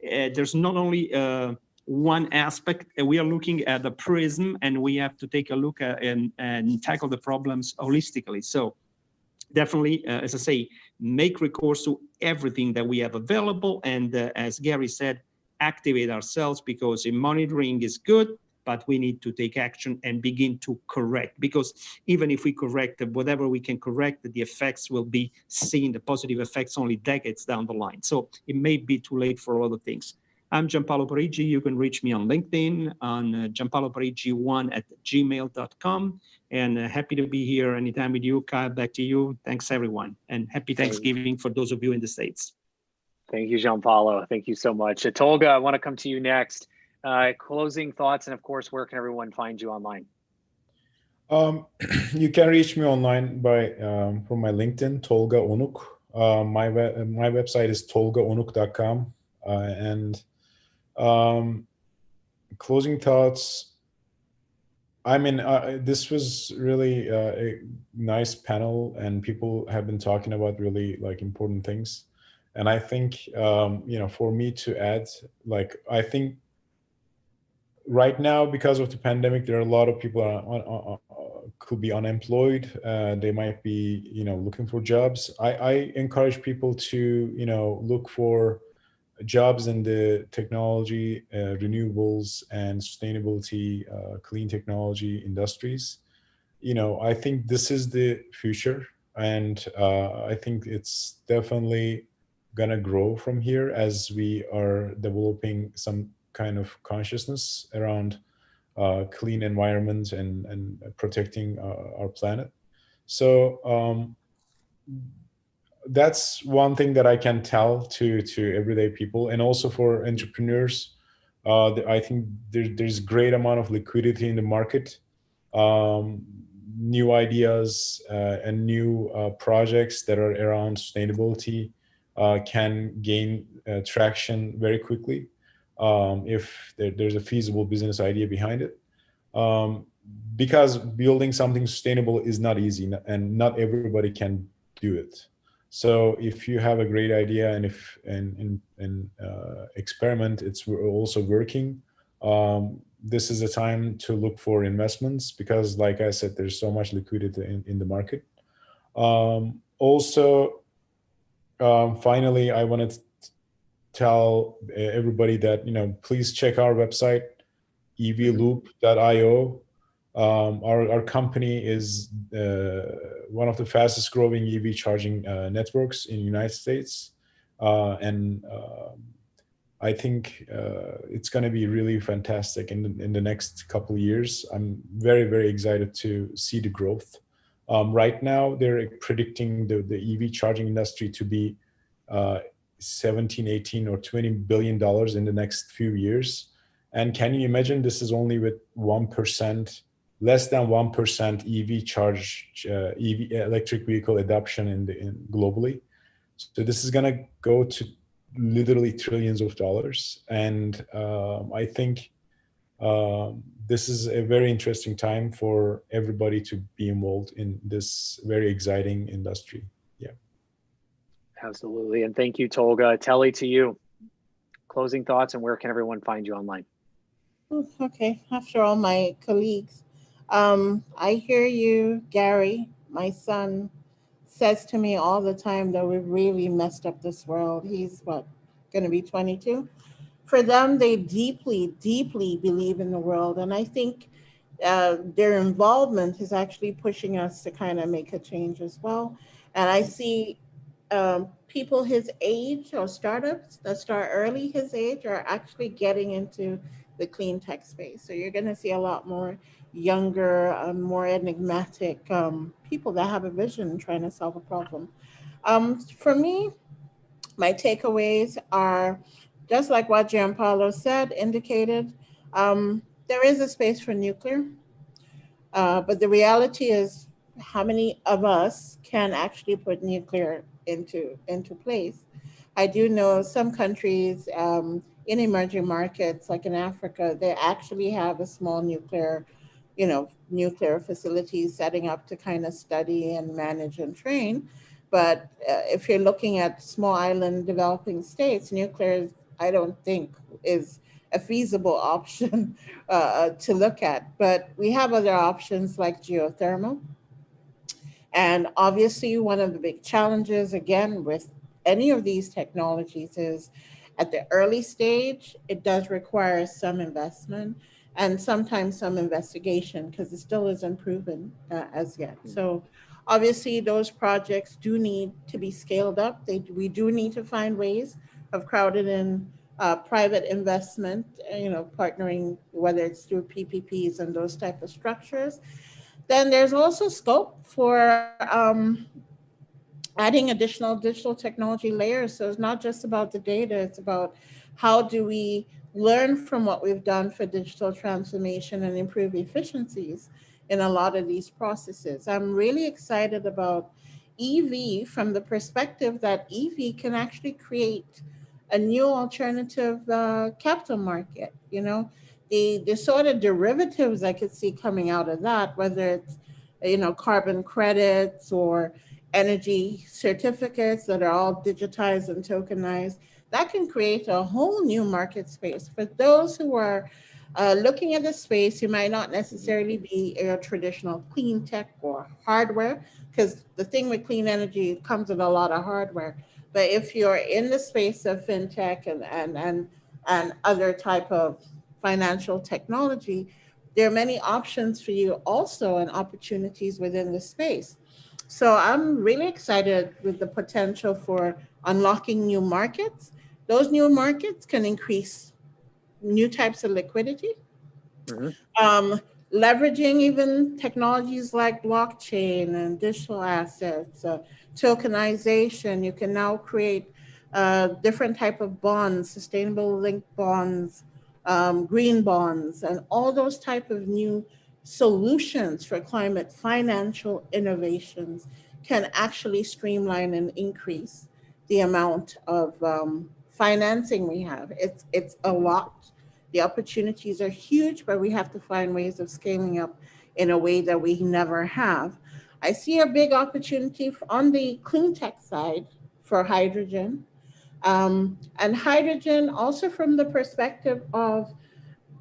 there's not only one aspect. We are looking at the prism, and we have to take a look at and tackle the problems holistically. So definitely, as I say, make recourse to everything that we have available. And as Gary said, activate ourselves, because monitoring is good, but we need to take action and begin to correct. Because even if we correct whatever we can correct, the effects will be seen, the positive effects, only decades down the line. So it may be too late for other things. I'm Giampaolo Parigi. You can reach me on LinkedIn on giampaoloparigi1@gmail.com. And happy to be here anytime with you. Kyle, back to you. Thanks, everyone. And happy Thanksgiving for those of you in the States. Thank you, Giampaolo. Thank you so much. Tolga, I want to come to you next. Closing thoughts, and of course, where can everyone find you online? You can reach me online by from my LinkedIn, Tolga Onuk. My website is tolgaonuk.com. And closing thoughts. I mean, this was really a nice panel, and people have been talking about really like important things. And I think, you know, for me to add, like, I think right now, because of the pandemic, there are a lot of people could be unemployed. They might be, you know, looking for jobs. I encourage people to, you know, look for jobs in the technology, renewables and sustainability, clean technology industries. You know, I think this is the future, and I think it's definitely gonna grow from here as we are developing some kind of consciousness around clean environment and protecting our planet. So that's one thing that I can tell to everyday people, and also for entrepreneurs. I think there's great amount of liquidity in the market. New ideas and new projects that are around sustainability can gain traction very quickly if there's a feasible business idea behind it. Because building something sustainable is not easy, and not everybody can do it. So if you have a great idea, and if experiment, it's also working, this is a time to look for investments, because like I said, there's so much liquidity in the market. Also, finally, I wanted to tell everybody that, you know, please check our website, evloop.io. Our company is one of the fastest growing EV charging networks in the United States. And I think it's going to be really fantastic in the next couple of years. I'm very, very excited to see the growth. Right now, they're predicting the EV charging industry to be 17, 18, or $20 billion in the next few years. And can you imagine, this is only with 1%, less than 1% EV electric vehicle adoption globally. So this is going to go to literally trillions of dollars. And I think this is a very interesting time for everybody to be involved in this very exciting industry. Yeah. Absolutely. And thank you, Tolga. Telly, to you. Closing thoughts, and where can everyone find you online? Okay, after all my colleagues, I hear you, Gary. My son says to me all the time that we've really messed up this world. He's going to be 22. For them, they deeply, deeply believe in the world. And I think their involvement is actually pushing us to kind of make a change as well. And I see people his age, or startups that start early his age, are actually getting into the clean tech space. So you're going to see a lot more younger, more enigmatic people that have a vision trying to solve a problem. For me, my takeaways are just like what Giampaolo indicated. There is a space for nuclear, but the reality is, how many of us can actually put nuclear into place? I do know some countries in emerging markets, like in Africa, they actually have a small nuclear facilities setting up to kind of study and manage and train. But if you're looking at small island developing states, nuclear, I don't think is a feasible option to look at. But we have other options like geothermal. And obviously, one of the big challenges, again, with any of these technologies is at the early stage, it does require some investment and sometimes some investigation because it still isn't proven as yet. So obviously, those projects do need to be scaled up. We do need to find ways of crowded in private investment, partnering, whether it's through PPPs and those type of structures. Then there's also scope for adding additional digital technology layers. So it's not just about the data, it's about how do we learn from what we've done for digital transformation and improve efficiencies in a lot of these processes. I'm really excited about EV from the perspective that EV can actually create a new alternative capital market. The sort of derivatives I could see coming out of that, whether it's carbon credits or energy certificates that are all digitized and tokenized, that can create a whole new market space for those who are looking at the space. You might not necessarily be a traditional clean tech or hardware, because the thing with clean energy, it comes with a lot of hardware. But if you're in the space of fintech and other type of financial technology, there are many options for you also and opportunities within the space. So I'm really excited with the potential for unlocking new markets. Those new markets can increase new types of liquidity, leveraging even technologies like blockchain and digital assets, tokenization. You can now create different type of bonds, sustainable linked bonds, green bonds, and all those type of new solutions for climate financial innovations can actually streamline and increase the amount of financing we have. It's a lot. The opportunities are huge, but we have to find ways of scaling up in a way that we never have. I see a big opportunity on the clean tech side for hydrogen. And hydrogen also from the perspective of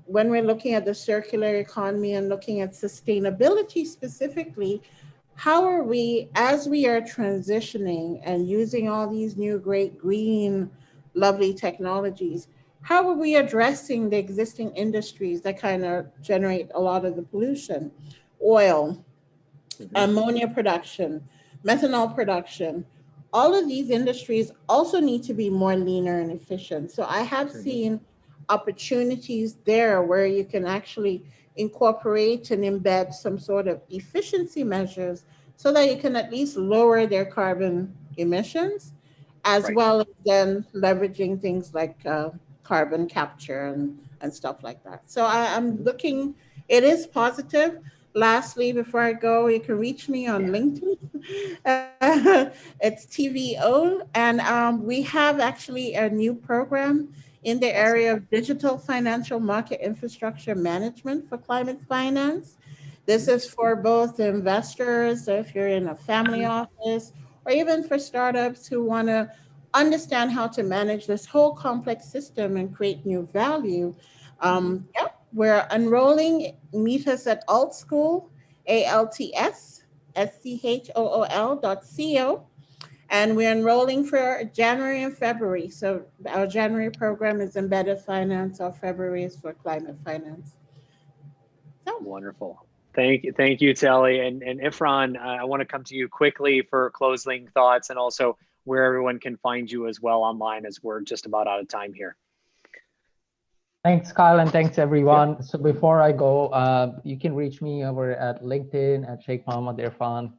when we're looking at the circular economy and looking at sustainability specifically, how are we, as we are transitioning and using all these new great green, lovely technologies, how are we addressing the existing industries that kind of generate a lot of the pollution? Oil, ammonia production, methanol production. All of these industries also need to be more leaner and efficient. So I have seen opportunities there where you can actually incorporate and embed some sort of efficiency measures so that you can at least lower their carbon emissions, as well as then leveraging things like carbon capture and stuff like that. So I'm looking, it is positive. Lastly, before I go, you can reach me on LinkedIn. It's TVO. And we have actually a new program in the area of digital financial market infrastructure management for climate finance. This is for both investors, if you're in a family office, or even for startups who want to understand how to manage this whole complex system and create new value. We're enrolling. Meet us at altschool, ALTS.co. And we're enrolling for January and February. So our January program is embedded finance, our February is for climate finance. So. Wonderful. Thank you, Telly. And Ifran, I want to come to you quickly for closing thoughts and also where everyone can find you as well online, as we're just about out of time here. Thanks, Kyle, and thanks, everyone. Yeah. So before I go, you can reach me over at LinkedIn at Sheikh Mohammed Irfan,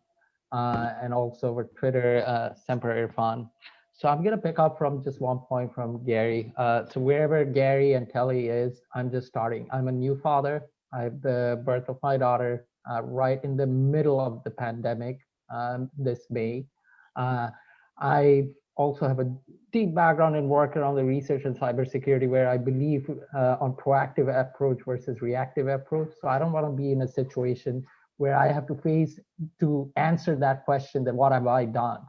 and also over Twitter, Semper Irfan. So I'm going to pick up from just one point from Gary. So wherever Gary and Telly is, I'm just starting. I'm a new father. I have the birth of my daughter right in the middle of the pandemic this May. I also have a deep background in work around the research and cybersecurity, where I believe on proactive approach versus reactive approach. So I don't want to be in a situation where I have to answer that question, that what have I done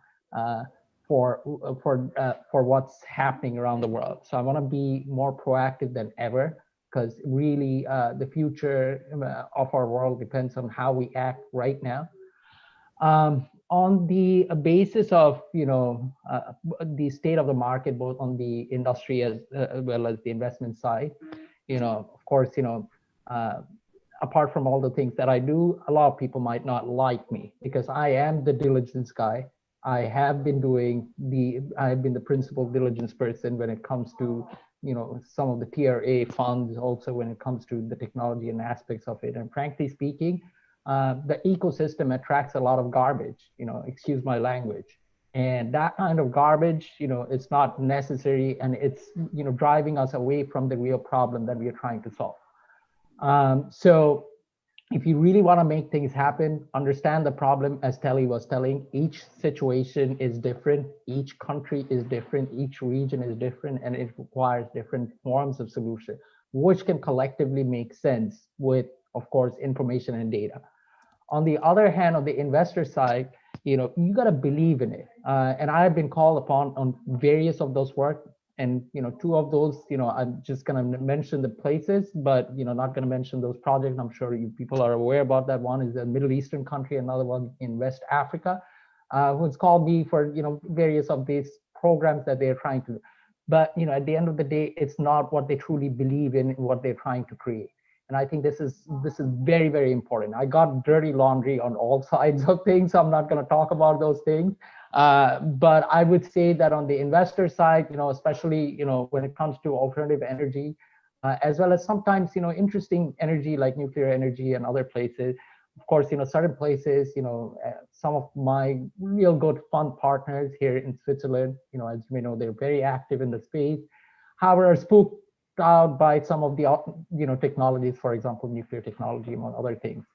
for what's happening around the world. So I want to be more proactive than ever, because really the future of our world depends on how we act right now. On the basis of the state of the market, both on the industry as well as the investment side, of course, apart from all the things that I do, a lot of people might not like me because I am the diligence guy. I've been the principal diligence person when it comes to some of the TRA funds, also when it comes to the technology and aspects of it. And frankly speaking, the ecosystem attracts a lot of garbage, excuse my language. And that kind of garbage, it's not necessary, and it's, driving us away from the real problem that we are trying to solve. So if you really want to make things happen, understand the problem, as Telly was telling. Each situation is different, each country is different, each region is different, and it requires different forms of solution, which can collectively make sense with, of course, information and data. On the other hand, on the investor side, you got to believe in it. And I've been called upon on various of those work. And, two of those, I'm just going to mention the places, but, not going to mention those projects. I'm sure you people are aware about that. One is a Middle Eastern country, another one in West Africa, who's called me for, various of these programs that they're trying to do. But, at the end of the day, it's not what they truly believe in, what they're trying to create. And I think this is very, very important. I got dirty laundry on all sides of things, so I'm not going to talk about those things. But I would say that on the investor side, especially, when it comes to alternative energy, as well as sometimes, interesting energy like nuclear energy and other places. Of course, certain places, some of my real good fun partners here in Switzerland, as we know, they're very active in the space. However, are spooked out by some of the, technologies, for example, nuclear technology, among other things.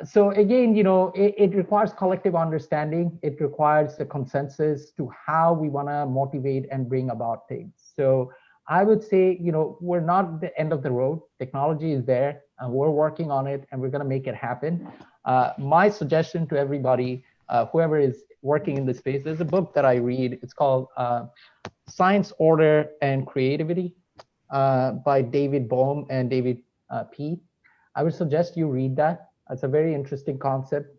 So again, it requires collective understanding. It requires a consensus to how we want to motivate and bring about things. So I would say, we're not at the end of the road. Technology is there, and we're working on it, and we're going to make it happen. My suggestion to everybody, whoever is working in this space, there's a book that I read. It's called Science, Order, and Creativity by David Bohm and David P. I would suggest you read that. It's a very interesting concept.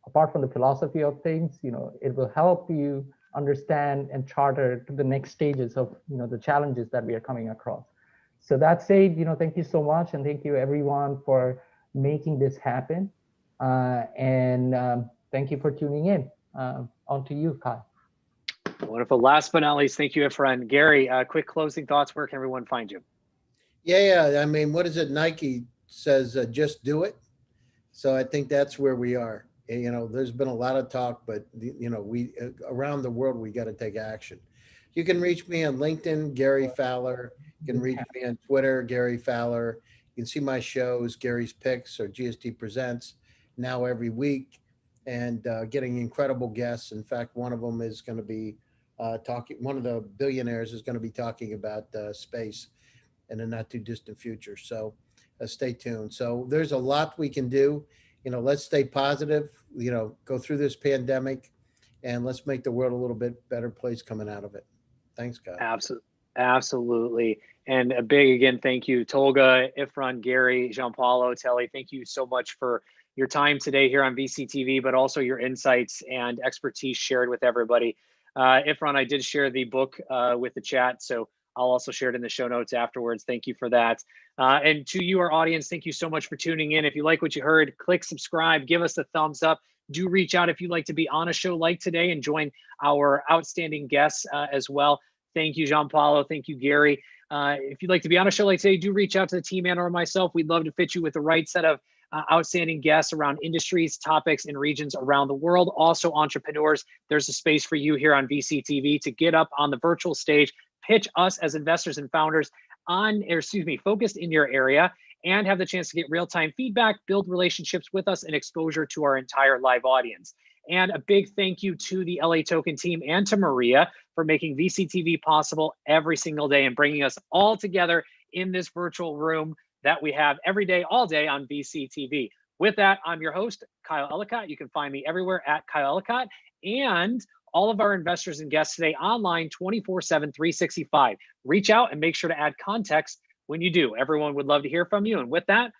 Apart from the philosophy of things, it will help you understand and charter to the next stages of, the challenges that we are coming across. So that said, thank you so much, and thank you everyone for making this happen. And thank you for tuning in. On to you, Kyle. Wonderful. Last but not least, thank you, friend. Gary, quick closing thoughts. Where can everyone find you? Yeah. I mean, what is it? Nike says, just do it. So I think that's where we are. There's been a lot of talk, but we around the world, we got to take action. You can reach me on LinkedIn, Gary Fowler. You can reach me on Twitter, Gary Fowler. You can see my shows, Gary's Picks or GSD Presents, now every week, and getting incredible guests. In fact, one of them is going to be one of the billionaires is going to be talking about space in a not too distant future. So stay tuned. So there's a lot we can do. Let's stay positive, go through this pandemic, and let's make the world a little bit better place coming out of it. Thanks, guys. Absolutely. And a big, again, thank you, Tolga, Ifran, Gary, Gianpaolo, Telly. Thank you so much for your time today here on VCTV, but also your insights and expertise shared with everybody. Ifran, I did share the book with the chat, so I'll also share it in the show notes afterwards. Thank you for that. And to you, our audience, thank you so much for tuning in. If you like what you heard, click subscribe, give us a thumbs up. Do reach out if you'd like to be on a show like today and join our outstanding guests as well. Thank you, Gianpaolo. Thank you, Gary. If you'd like to be on a show like today, do reach out to the team and or myself. We'd love to fit you with the right set of outstanding guests around industries, topics, and regions around the world. Also, entrepreneurs, there's a space for you here on VCTV to get up on the virtual stage, pitch us as investors and founders focused in your area, and have the chance to get real-time feedback, build relationships with us, and exposure to our entire live audience. And a big thank you to the LA Token team and to Maria for making VCTV possible every single day and bringing us all together in this virtual room that we have every day, all day on VCTV. With that, I'm your host, Kyle Ellicott. You can find me everywhere at Kyle Ellicott, and all of our investors and guests today online 24/7, 365. Reach out and make sure to add context when you do. Everyone would love to hear from you. And with that,